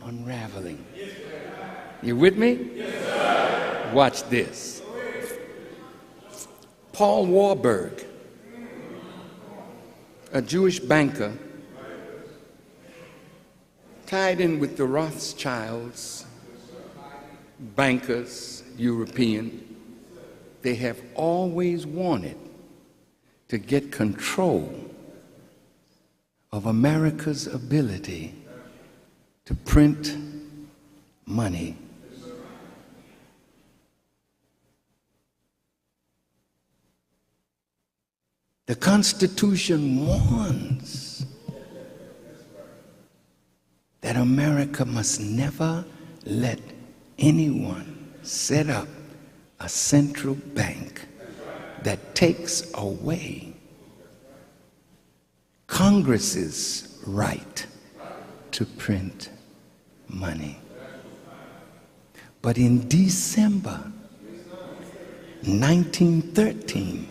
unraveling. You with me? Yes, sir. Watch this. Paul Warburg, a Jewish banker, tied in with the Rothschilds, bankers, European. They have always wanted to get control of America's ability to print money. The Constitution warns that America must never let anyone set up a central bank that takes away Congress's right to print money. But in December 1913,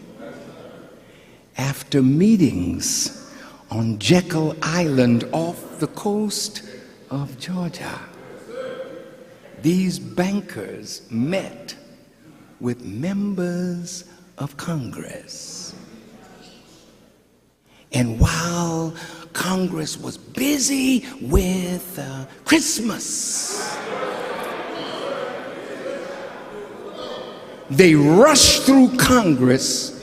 after meetings on Jekyll Island off the coast of Georgia, these bankers met with members of Congress. And while Congress was busy with Christmas, they rushed through Congress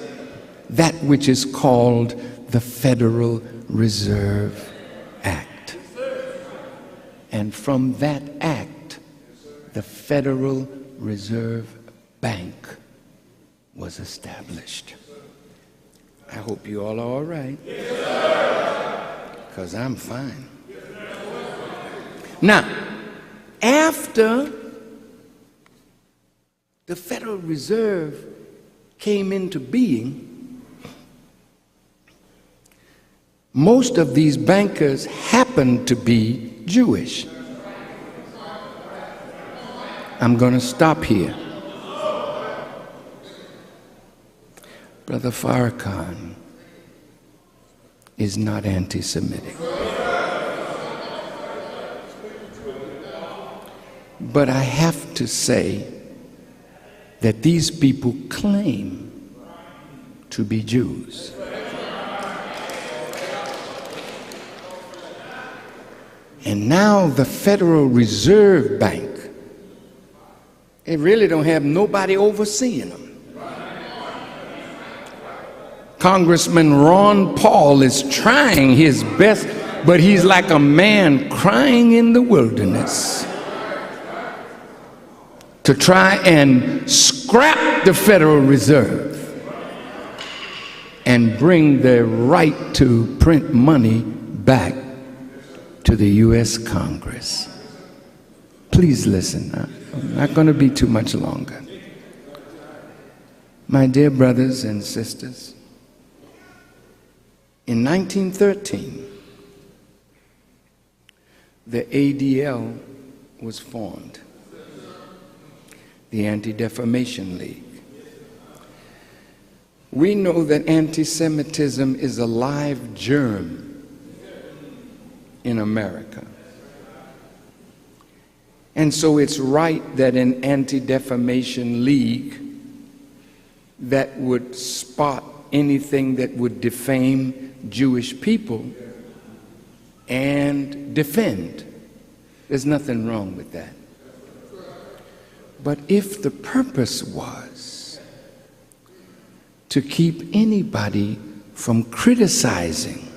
that which is called the Federal Reserve Act. And from that act, the Federal Reserve Bank was established. I hope you all are all right, because I'm fine. Now, after the Federal Reserve came into being, most of these bankers happened to be Jewish. I'm going to stop here. Brother Farrakhan is not anti-Semitic. But I have to say that these people claim to be Jews. And now the Federal Reserve Bank, they really don't have nobody overseeing them. Congressman Ron Paul is trying his best, but he's like a man crying in the wilderness to try and scrap the Federal Reserve and bring the right to print money back to the U.S. Congress. Please listen. I'm not going to be too much longer. My dear brothers and sisters, in 1913, the ADL was formed, the Anti-Defamation League. We know that anti-Semitism is a live germ in America. And so it's right that an Anti-Defamation League that would spot anything that would defame Jewish people and defend. There's nothing wrong with that. But if the purpose was to keep anybody from criticizing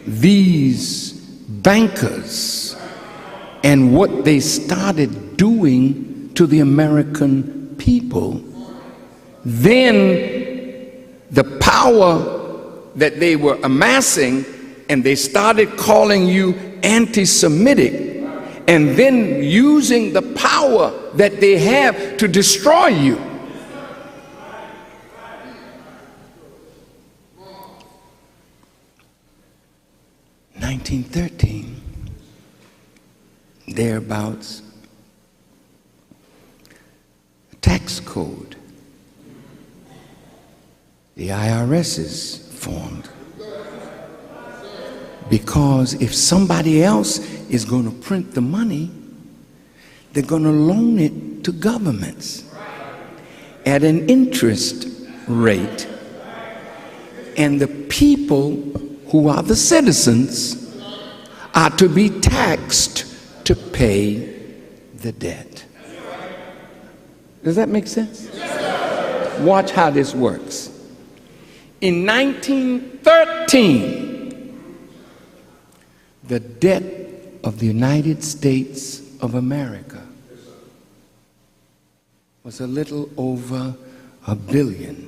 these bankers and what they started doing to the American people, then the power that they were amassing, and they started calling you anti-Semitic, and then using the power that they have to destroy you. In 1913, thereabouts, a tax code, the IRS is formed. Because if somebody else is going to print the money. They're going to loan it to governments at an interest rate. And the people who are the citizens are to be taxed to pay the debt. Does that make sense? Watch how this works. In 1913, the debt of the United States of America was a little over $1 billion.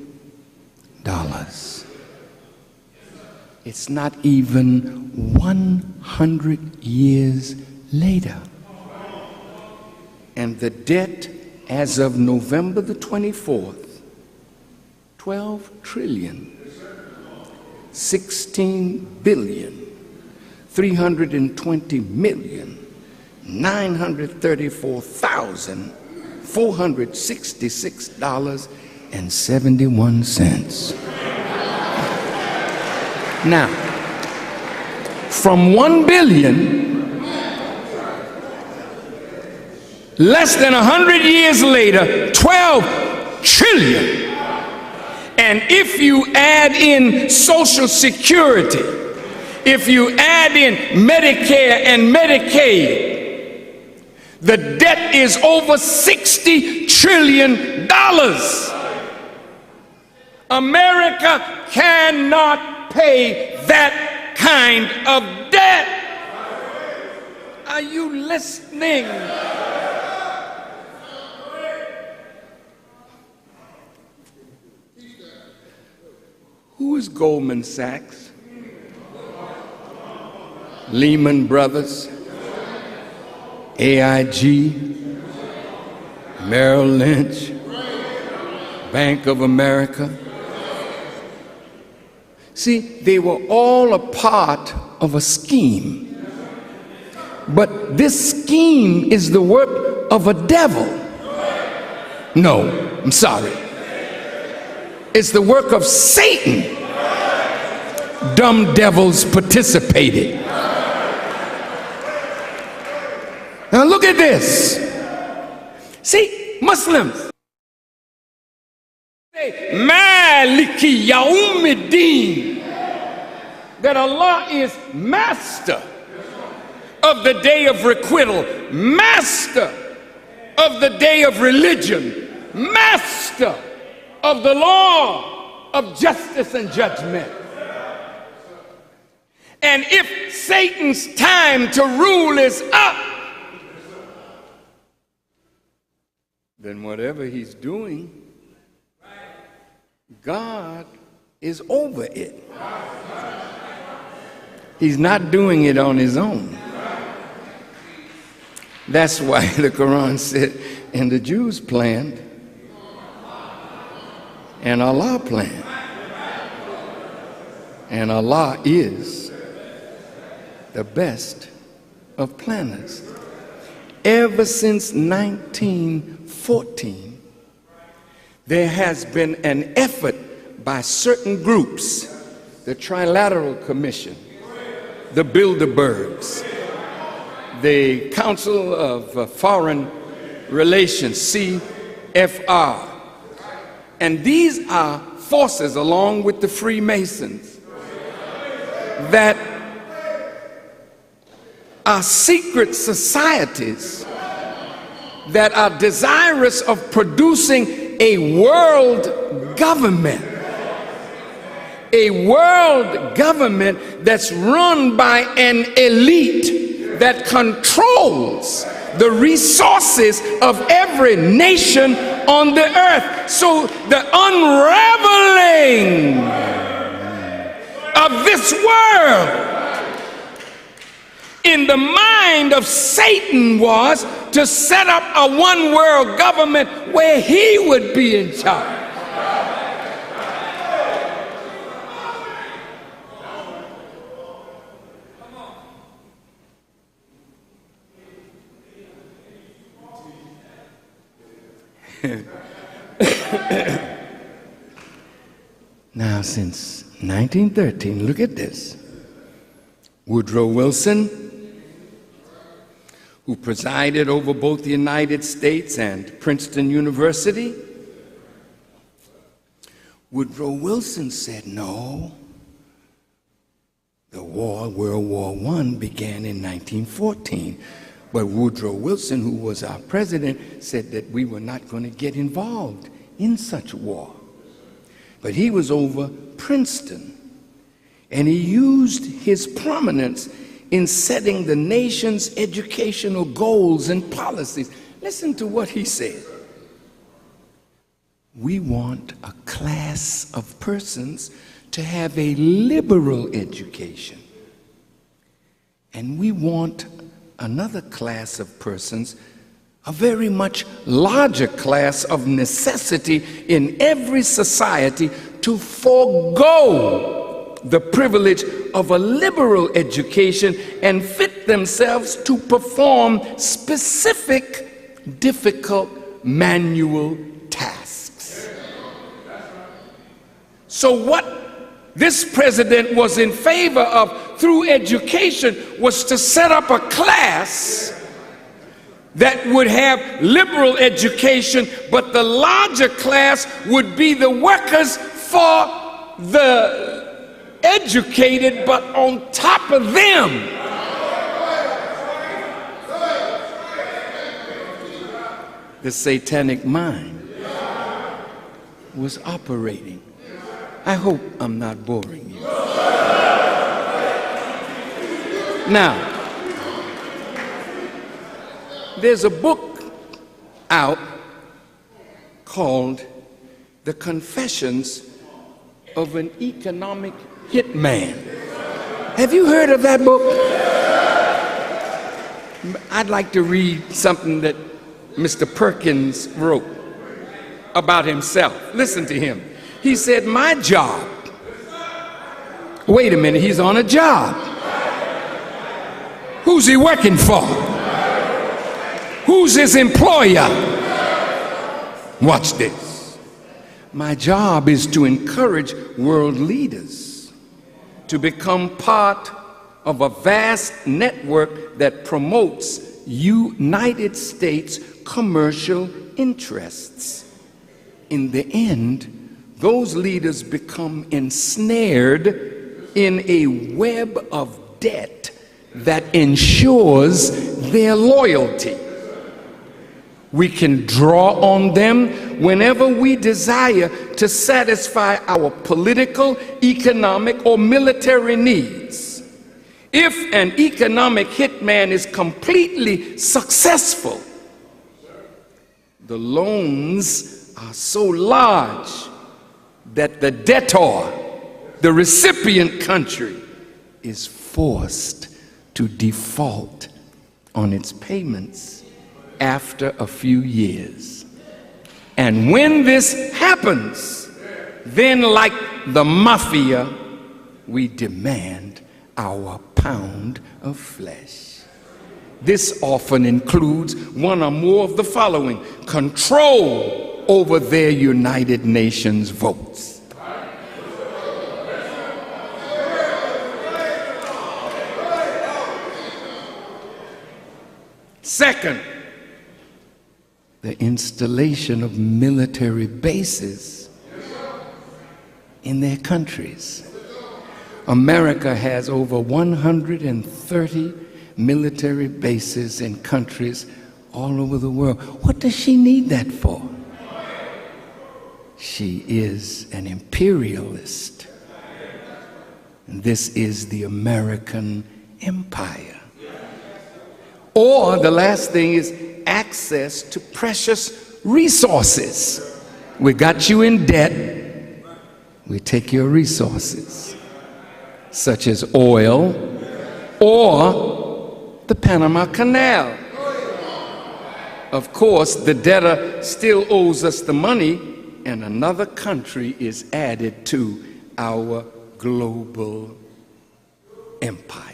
It's not even 100 years later. And the debt as of November the 24th, 12 trillion, 16 billion, 320 million, 934,466.71. Now, from 1 billion, less than 100 years later, 12 trillion. And if you add in Social Security, if you add in Medicare and Medicaid, the debt is over $60 trillion. America cannot pay that kind of debt. Are you listening? Who is Goldman Sachs? Lehman Brothers, AIG, Merrill Lynch, Bank of America. See, they were all a part of a scheme. But this scheme is the work of a devil. No, I'm sorry. It's the work of Satan. Dumb devils participated. Now look at this. See, Muslims say Maliki Yaumiddin, that Allah is master of the day of requital, master of the day of religion, master of the law of justice and judgment. And if Satan's time to rule is up, then whatever he's doing, God is over it. He's not doing it on his own. That's why the Quran said, and the Jews planned, and Allah planned. And Allah is the best of planners. Ever since 1914, there has been an effort by certain groups, the Trilateral Commission, the Bilderbergs, the Council of Foreign Relations, CFR. And these are forces, along with the Freemasons, that are secret societies that are desirous of producing a world government. A world government that's run by an elite that controls the resources of every nation on the earth. So the unraveling of this world in the mind of Satan was to set up a one world government where he would be in charge. Now, since 1913, look at this. Woodrow Wilson, who presided over both the United States and Princeton University, Woodrow Wilson said, no, the war, World War I, began in 1914. But Woodrow Wilson, who was our president, said that we were not going to get involved in such war. But he was over Princeton, and he used his prominence in setting the nation's educational goals and policies. Listen to what he said. We want a class of persons to have a liberal education, and we want another class of persons, a very much larger class of necessity in every society, to forego the privilege of a liberal education and fit themselves to perform specific, difficult manual tasks. So what this president was in favor of through education was to set up a class that would have liberal education, but the larger class would be the workers for the educated, but on top of them, the satanic mind was operating. I hope I'm not boring you. Now, there's a book out called The Confessions of an Economic Hitman. Have you heard of that book? I'd like to read something that Mr. Perkins wrote about himself. Listen to him. He said, my job, wait a minute, he's on a job. Who's he working for? Who's his employer? Watch this. My job is to encourage world leaders to become part of a vast network that promotes United States commercial interests. In the end, those leaders become ensnared in a web of debt that ensures their loyalty. We can draw on them whenever we desire to satisfy our political, economic, or military needs. If an economic hitman is completely successful, the loans are so large that the debtor, the recipient country, is forced to default on its payments after a few years. And when this happens, then like the mafia, we demand our pound of flesh. This often includes one or more of the following: control over their United Nations votes, second, the installation of military bases in their countries. America has over 130 military bases in countries all over the world. What does she need that for? She is an imperialist. And this is the American empire. Or the last thing is access to precious resources. We got you in debt. We take your resources, such as oil or the Panama Canal. Of course, the debtor still owes us the money, and another country is added to our global empire.